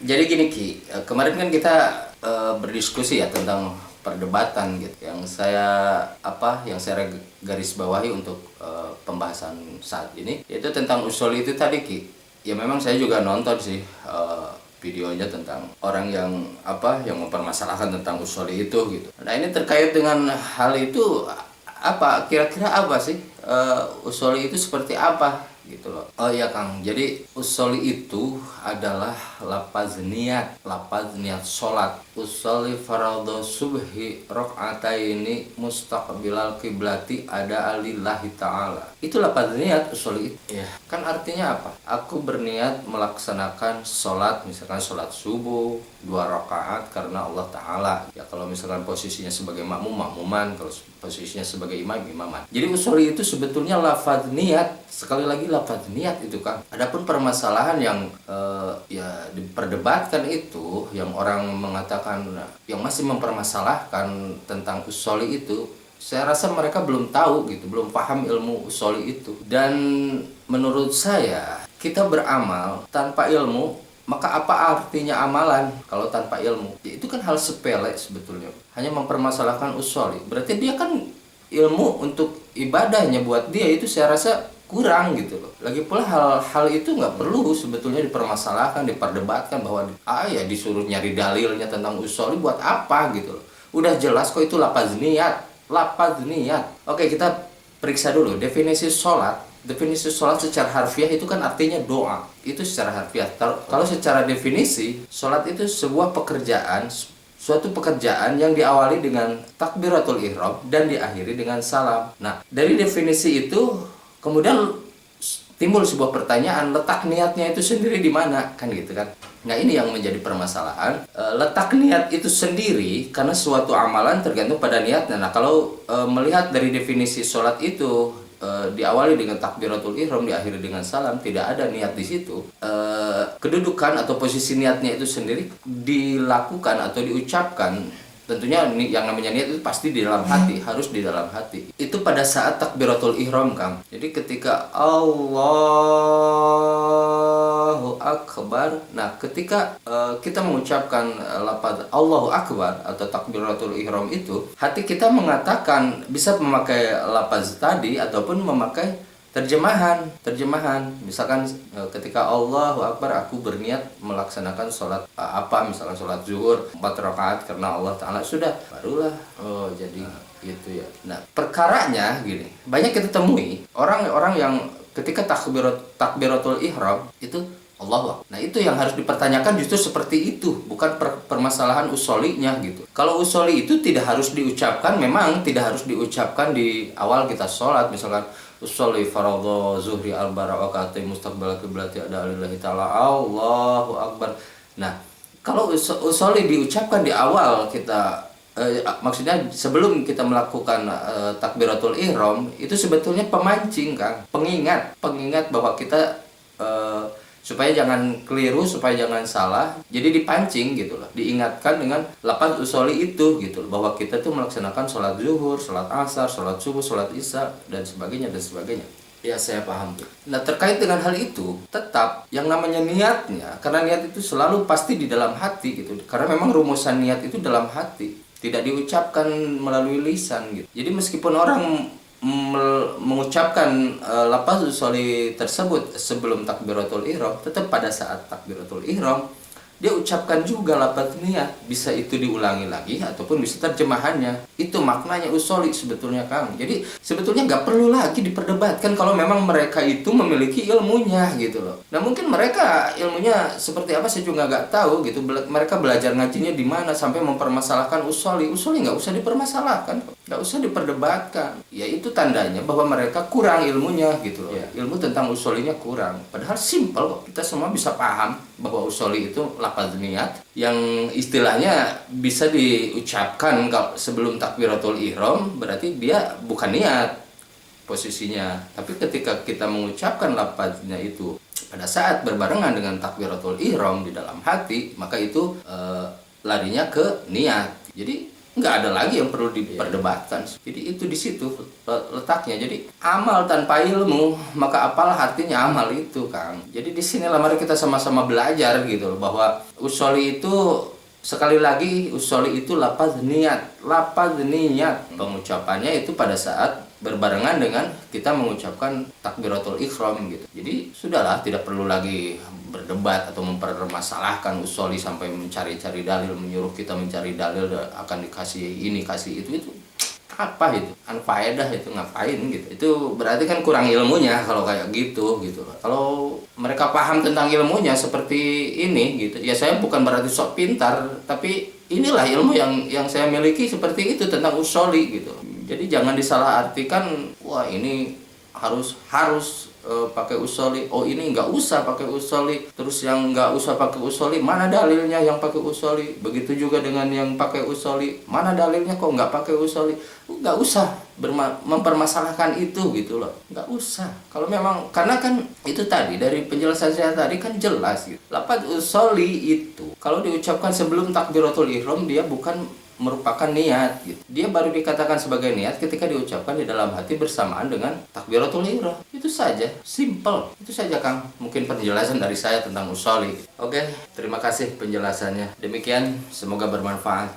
Jadi gini Ki, kemarin kan kita berdiskusi ya tentang perdebatan gitu. Yang saya garis bawahi untuk pembahasan saat ini yaitu tentang usul itu tadi Ki. Ya memang saya juga nonton sih videonya tentang orang yang mempermasalahkan tentang usul itu gitu. Nah, ini terkait dengan hal itu kira-kira apa sih usoli itu seperti apa gitu loh. Oh iya Kang, jadi usoli itu adalah lapaz niat sholat. Usoli faradu subhi rok'ataini mustaqbilal kiblati ada alillahi ta'ala. Itu lapaz niat usoli itu ya. Kan artinya apa? Aku berniat melaksanakan sholat, misalkan sholat subuh 2 rakaat karena Allah Ta'ala. Ya kalau misalkan posisinya sebagai makmuman, kalau posisinya sebagai imaman. Jadi usoli itu sebetulnya lafaz niat, sekali lagi lafaz niat itu kan. Adapun permasalahan yang diperdebatkan itu, yang orang mengatakan, yang masih mempermasalahkan tentang usoli itu, saya rasa mereka belum tahu gitu, belum paham ilmu usoli itu. Dan menurut saya, kita beramal tanpa ilmu, maka apa artinya amalan kalau tanpa ilmu? Ya, itu kan hal sepele sebetulnya. Hanya mempermasalahkan usoli. Berarti dia kan ilmu untuk ibadahnya buat dia itu saya rasa kurang gitu loh. Lagi pula hal itu nggak perlu sebetulnya dipermasalahkan, diperdebatkan bahwa ya disuruh nyari dalilnya tentang usoli buat apa gitu loh. Udah jelas kok itu lapaz niat. Oke, kita periksa dulu definisi sholat. Definisi sholat secara harfiah itu kan artinya doa. Itu secara harfiah. Kalau secara definisi, sholat itu sebuah pekerjaan, suatu pekerjaan yang diawali dengan takbiratul ihram dan diakhiri dengan salam. Nah, dari definisi itu kemudian timbul sebuah pertanyaan, letak niatnya itu sendiri di mana? Kan gitu kan. Nah, ini yang menjadi permasalahan. Letak niat itu sendiri karena suatu amalan tergantung pada niatnya. Nah, kalau melihat dari definisi sholat itu diawali dengan takbiratul ihram, diakhiri dengan salam, tidak ada niat di situ. Kedudukan atau posisi niatnya itu sendiri dilakukan atau diucapkan. Tentunya yang namanya niat itu pasti di dalam hati, harus di dalam hati. Itu pada saat takbiratul ihram, Kang. Jadi ketika Allahu Akbar, nah ketika kita mengucapkan lafaz Allahu Akbar atau takbiratul ihram itu, hati kita mengatakan bisa memakai lafaz tadi ataupun memakai terjemahan. Misalkan ketika Allahu Akbar, aku berniat melaksanakan sholat misalkan sholat zuhur 4 rakaat karena Allah Ta'ala, sudah barulah jadi gitu ya. Nah, perkaranya gini, banyak kita temui orang-orang yang ketika takbiratul ihram itu Allahu Akbar. Nah, itu yang harus dipertanyakan justru seperti itu, bukan permasalahan usolinya gitu. Kalau usoli itu tidak harus diucapkan, memang tidak harus diucapkan di awal kita sholat, misalkan usolli faradhu zuhri al-barakati mustaqbal kiblati ada alillahi ta'ala Allahu Akbar. Nah, kalau usolli diucapkan di awal kita, maksudnya sebelum kita melakukan takbiratul ihram, itu sebetulnya pemancing, Kang, pengingat bahwa kita supaya jangan keliru, supaya jangan salah, jadi dipancing gitu loh, diingatkan dengan lafaz usoli itu gitu loh, bahwa kita tuh melaksanakan sholat zuhur, sholat asar, sholat subuh, sholat isya, dan sebagainya. Ya, saya paham. Nah, terkait dengan hal itu, tetap yang namanya niatnya, karena niat itu selalu pasti di dalam hati gitu, karena memang rumusan niat itu dalam hati, tidak diucapkan melalui lisan gitu. Jadi meskipun orang mengucapkan lafaz usoli tersebut sebelum takbiratul ihram, tetap pada saat takbiratul ihram dia ucapkan juga lafaz niat, bisa itu diulangi lagi ataupun bisa terjemahannya. Itu maknanya usoli sebetulnya, Kang. Jadi sebetulnya nggak perlu lagi diperdebatkan kalau memang mereka itu memiliki ilmunya gitu loh. Nah, mungkin mereka ilmunya seperti apa saya juga nggak tahu gitu. Mereka belajar ngajinya di mana sampai mempermasalahkan usoli nggak usah dipermasalahkan, nggak usah diperdebatkan. Ya, itu tandanya bahwa mereka kurang ilmunya gitu loh. Ya, ilmu tentang usolinya kurang. Padahal simpel kok, kita semua bisa paham bahwa usoli itu lafaz niat yang istilahnya bisa diucapkan sebelum takbiratul ihram, berarti dia bukan niat posisinya. Tapi ketika kita mengucapkan lafaznya itu pada saat berbarengan dengan takbiratul ihram di dalam hati, maka itu larinya ke niat. Jadi nggak ada lagi yang perlu diperdebatkan. Jadi itu di situ letaknya. Jadi amal tanpa ilmu, maka apalah artinya amal itu, Kang. Jadi di sinilah mari kita sama-sama belajar gitu loh, bahwa usoli itu sekali lagi usoli itu lapaz niat. Pengucapannya itu pada saat berbarengan dengan kita mengucapkan takbiratul ihram gitu. Jadi sudahlah, tidak perlu lagi berdebat atau mempermasalahkan usoli sampai mencari-cari dalil, menyuruh kita mencari dalil akan dikasih ini kasih itu apa itu anfaedah, itu ngapain gitu. Itu berarti kan kurang ilmunya kalau kayak gitu. Kalau mereka paham tentang ilmunya seperti ini gitu ya, saya bukan berarti sok pintar, tapi inilah ilmu yang saya miliki seperti itu tentang usoli gitu. Jadi jangan disalahartikan, wah ini harus pakai usoli, oh ini nggak usah pakai usoli, terus yang nggak usah pakai usoli mana dalilnya yang pakai usoli, begitu juga dengan yang pakai usoli, mana dalilnya kok nggak pakai usoli. Nggak usah mempermasalahkan itu gitu loh, nggak usah. Kalau memang, karena kan itu tadi dari penjelasan saya tadi kan jelas gitu, lafaz usoli itu kalau diucapkan sebelum takbiratul ihram dia bukan merupakan niat gitu. Dia baru dikatakan sebagai niat ketika diucapkan di dalam hati bersamaan dengan takbiratul ihram. Itu saja, simple. Itu saja, Kang. Mungkin penjelasan dari saya tentang usoli. Oke, terima kasih penjelasannya. Demikian, semoga bermanfaat.